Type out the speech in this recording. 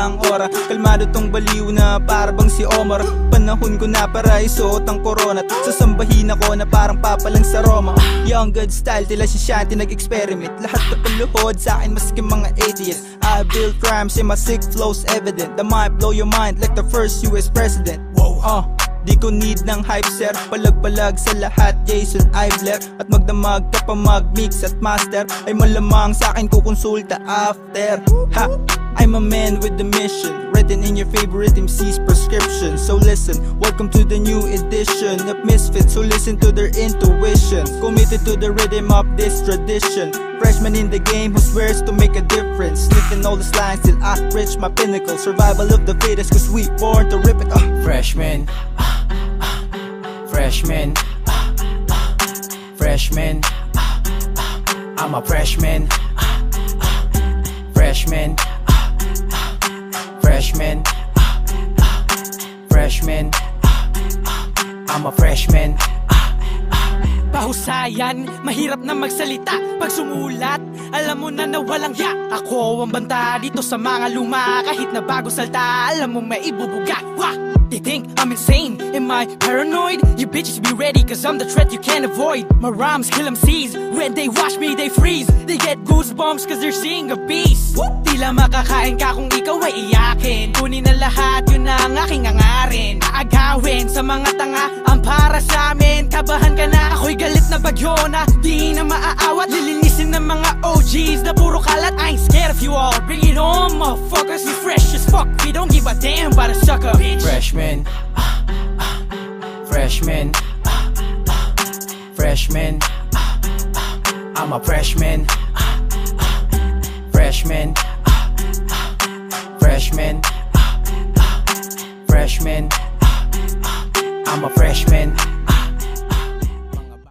ang aura. Kalmado tong baliw na para bang si Omar. Panahon ko na para isuot ang corona at sasambahin ako na parang papalang sa Roma. Young good style, tila si Shanty nag-experiment. Lahat na paluhod sa akin maski mga atheists. I build crimes and my sick flow's evident. The might blow your mind like the first US president. Whoa, di ko need ng hype sir. Palag-palag sa lahat, Jason Eibler. At magdamag ka pa mag-mix at master. Ay malamang sa akin kukonsulta after. Ha! I'm a man with a mission, written in your favorite MC's prescription. So listen, welcome to the new edition of Misfits who listen to their intuition. Committed to the rhythm of this tradition. Freshman in the game who swears to make a difference. Sniffing all the slangs till I reach my pinnacle. Survival of the fittest cause we born to rip it. Freshman, freshman, freshman, I'm a freshman, freshman, freshman, freshman, I'm a freshman. Pahusayan, mahirap na magsalita pag sumulat. Alam mo na walang ya. Ako ang banta dito sa mga luma. Kahit na bago salta, alam mo may ibubuga. Wah! They think I'm insane, am I paranoid? You bitches be ready cause I'm the threat you can't avoid. My rhymes kill MCs, when they watch me they freeze. They get goosebumps cause they're seeing a beast. Tila makakain ka kung ikaw ay iyakin. Kunin na lahat, yun na ang aking angarin. Aagawin sa mga tanga, ang para sa amin. Kabahan ka na, ako'y galit na bagyo na di na maaawat. Lilinisin ng mga OGs na puro kalat. I ain't scared of you all, bring it on motherfuckers. We fresh as fuck, we don't give a damn about a sucker, bitch. Freshman, freshman, freshman, I'm a freshman, freshman, freshman, freshman, I'm a freshman.